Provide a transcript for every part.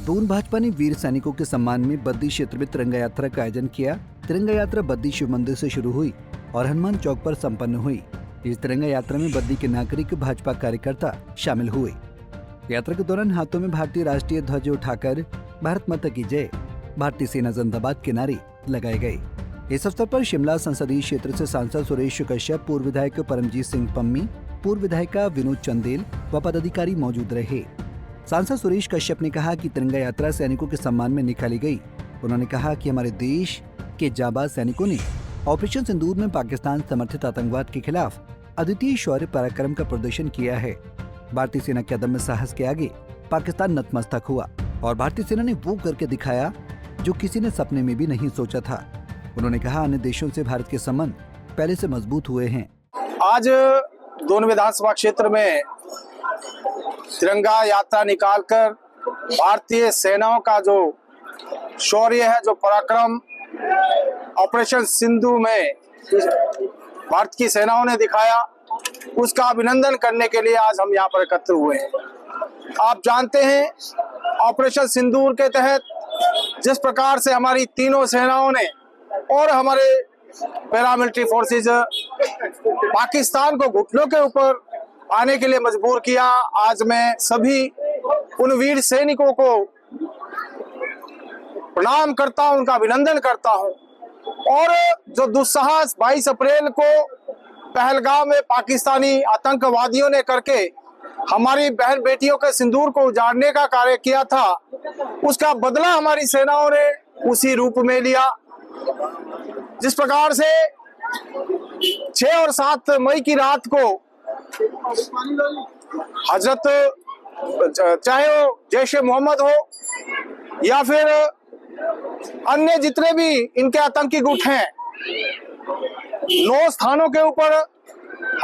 दून भाजपा ने वीर सैनिकों के सम्मान में बद्दी क्षेत्र में तिरंगा यात्रा का आयोजन किया। तिरंगा यात्रा बद्दी शिव मंदिर से शुरू हुई और हनुमान चौक पर संपन्न हुई। इस तिरंगा यात्रा में बद्दी के नागरिक भाजपा कार्यकर्ता शामिल हुए। यात्रा के दौरान हाथों में भारतीय राष्ट्रीय ध्वज उठाकर भारत माता की जय, भारतीय सेना जिंदाबाद के नारे लगाए गए। इस अवसर पर शिमला संसदीय क्षेत्र से सांसद सुरेश कश्यप, पूर्व विधायक परमजीत सिंह पम्मी, पूर्व विधायिका विनोद चंदेल व पदाधिकारी मौजूद रहे। सांसद सुरेश कश्यप ने कहा कि तिरंगा यात्रा सैनिकों के सम्मान में निकाली गई। उन्होंने कहा कि हमारे देश के जाबाज सैनिकों ने ऑपरेशन सिंदूर में पाकिस्तान समर्थित आतंकवाद के खिलाफ अद्वितीय शौर्य पराक्रम का प्रदर्शन किया है। भारतीय सेना के अदम्य साहस के आगे पाकिस्तान नतमस्तक हुआ और भारतीय सेना ने वो करके दिखाया जो किसी ने सपने में भी नहीं सोचा था। उन्होंने कहा, अन्य देशों से भारत के संबंध पहले से मजबूत हुए हैं। आज दोनों विधानसभा क्षेत्र में तिरंगा यात्रा निकालकर भारतीय सेनाओं का जो शौर्य है, जो पराक्रम ऑपरेशन सिंधु में भारत की सेनाओं ने दिखाया, उसका अभिनंदन करने के लिए आज हम यहाँ पर एकत्र हुए हैं। आप जानते हैं, ऑपरेशन सिंदूर के तहत जिस प्रकार से हमारी तीनों सेनाओं ने और हमारे पैरामिलिट्री फोर्सेज पाकिस्तान को घुटनों के ऊपर आने के लिए मजबूर किया, आज मैं सभी उन वीर सैनिकों को प्रणाम करता हूं, उनका अभिनंदन करता हूं। और जो दुस्साहस 22 अप्रैल को पहलगाम में पाकिस्तानी आतंकवादियों ने करके हमारी बहन बेटियों के सिंदूर को उजाड़ने का कार्य किया था, उसका बदला हमारी सेनाओं ने उसी रूप में लिया। जिस प्रकार से 6 और 7 मई की रात को हजरत, चाहे वो जैश ए मोहम्मद हो या फिर अन्य जितने भी इनके आतंकी गुट हैं, 9 स्थानों के ऊपर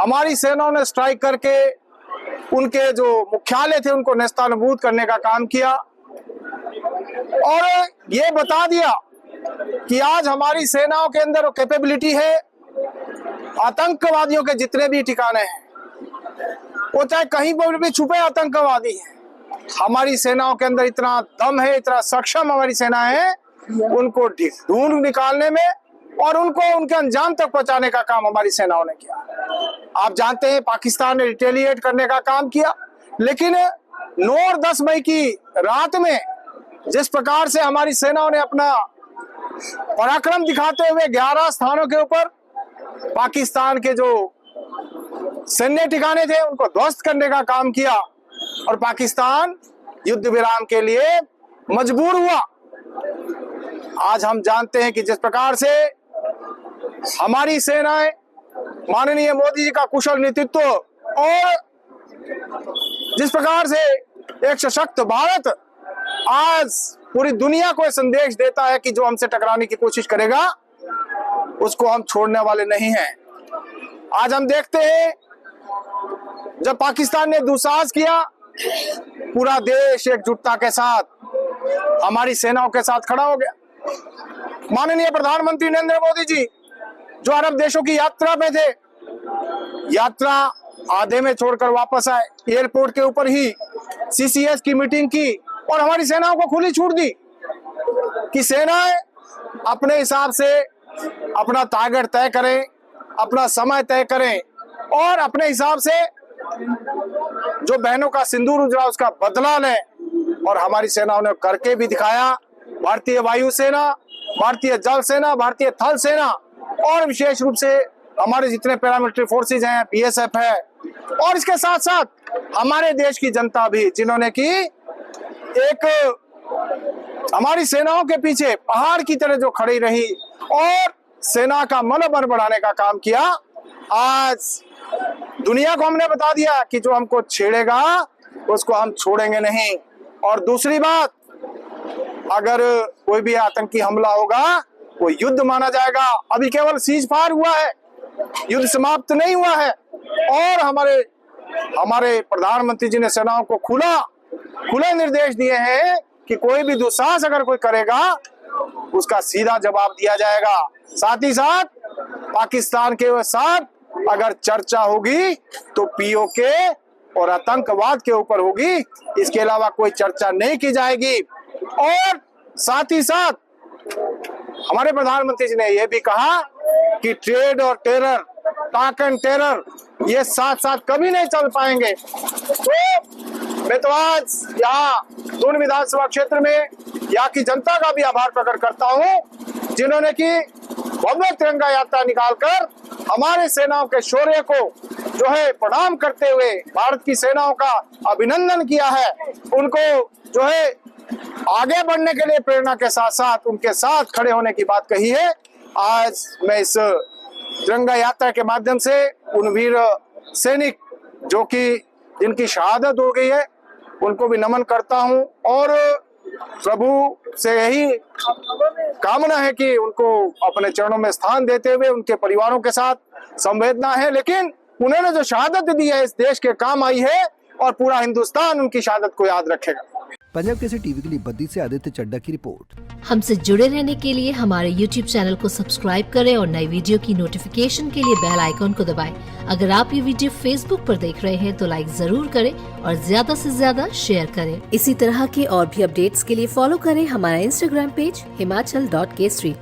हमारी सेनाओं ने स्ट्राइक करके उनके जो मुख्यालय थे उनको नेस्तनाबूद करने का काम किया और ये बता दिया कि आज हमारी सेनाओं के अंदर वो कैपेबिलिटी है। आतंकवादियों के जितने भी ठिकाने हैं, वो चाहे कहीं पर भी छुपे आतंकवादी हैं, हमारी सेनाओं के अंदर इतना दम है, इतना सक्षम हमारी सेना है, उनको ढूंढ निकालने में और उनको उनके अंजाम तक पहुंचाने का काम हमारी सेनाओं ने किया। आप जानते हैं, पाकिस्तान ने रिटेलिएट करने का काम किया, लेकिन 9 और 10 मई की रात में जिस प्रकार से हमारी सेनाओं ने अपना पराक्रम दिखाते हुए 11 स्थानों के ऊपर पाकिस्तान के जो सैन्य ठिकाने थे उनको ध्वस्त करने का काम किया और पाकिस्तान युद्ध विराम के लिए मजबूर हुआ। आज हम जानते हैं कि जिस प्रकार से हमारी सेनाएं माननीय मोदी जी का कुशल नेतृत्व और जिस प्रकार से एक सशक्त भारत आज पूरी दुनिया को संदेश देता है कि जो हमसे टकराने की कोशिश करेगा उसको हम छोड़ने वाले नहीं हैं। आज हम देखते हैं, जब पाकिस्तान ने दुस्साहस किया, पूरा देश एकजुटता के साथ हमारी सेनाओं के साथ खड़ा हो गया। माननीय प्रधानमंत्री नरेंद्र मोदी जी जो अरब देशों की यात्रा पे थे, यात्रा आधे में छोड़कर वापस आए, एयरपोर्ट के ऊपर ही सीसीएस की मीटिंग की और हमारी सेनाओं को खुली छूट दी कि सेनाएं अपने हिसाब से अपना टारगेट तय करें, अपना समय तय करें और अपने हिसाब से जो बहनों का सिंदूर उजड़ा उसका बदला लें। और हमारी सेनाओं ने करके भी दिखाया। भारतीय वायुसेना, भारतीय जल सेना, भारतीय थल सेना और विशेष रूप से हमारे जितने पैरामिलिट्री फोर्सेज हैं, बीएसएफ है, और इसके साथ साथ हमारे देश की जनता भी, जिन्होंने की एक हमारी सेनाओं के पीछे पहाड़ की तरह जो खड़ी रही और सेना का मनोबल बढ़ाने का काम किया। आज दुनिया को हमने बता दिया कि जो हमको छेड़ेगा उसको हम छोड़ेंगे नहीं। और दूसरी बात, अगर कोई भी आतंकी हमला होगा वो युद्ध माना जाएगा। अभी केवल सीज फायर हुआ है, युद्ध समाप्त नहीं हुआ है। और हमारे प्रधानमंत्री जी ने सेनाओं को खुले निर्देश दिए हैं कि कोई भी दुस्साहस अगर कोई करेगा उसका सीधा जवाब दिया जाएगा। साथ ही साथ पाकिस्तान के साथ अगर चर्चा होगी तो पीओके और आतंकवाद के ऊपर होगी, इसके अलावा कोई चर्चा नहीं की जाएगी। और साथ ही साथ हमारे प्रधानमंत्री जी ने यह भी कहा कि ट्रेड और टेरर, टॉक एंड टेरर, ये साथ साथ कभी नहीं चल पाएंगे। तो मैं तो आज यहाँ दून विधानसभा क्षेत्र में यहाँ की जनता का भी आभार प्रकट करता हूँ, जिन्होंने की भव्य तिरंगा यात्रा निकालकर हमारे सेनाओं के शौर्य को जो है प्रणाम करते हुए भारत की सेनाओं का अभिनंदन किया है। उनको जो है आगे बढ़ने के लिए प्रेरणा के साथ साथ उनके साथ खड़े होने की बात कही है। आज मैं इस तिरंगा यात्रा के माध्यम से उन वीर सैनिक जो कि जिनकी शहादत हो गई है उनको भी नमन करता हूं और प्रभु से यही कामना है कि उनको अपने चरणों में स्थान देते हुए उनके परिवारों के साथ संवेदना है, लेकिन उन्होंने जो शहादत दी है इस देश के काम आई है और पूरा हिंदुस्तान उनकी शहादत को याद रखेगा। पंजाब केसरी टीवी के लिए बद्दी से आदित्य चड्डा की रिपोर्ट। हमसे जुड़े रहने के लिए हमारे YouTube चैनल को सब्सक्राइब करें और नई वीडियो की नोटिफिकेशन के लिए बेल आइकॉन को दबाएं। अगर आप ये वीडियो Facebook पर देख रहे हैं तो लाइक जरूर करें और ज्यादा से ज्यादा शेयर करें। इसी तरह के और भी अपडेट्स के लिए फॉलो करें हमारा Instagram पेज himachal.kesri।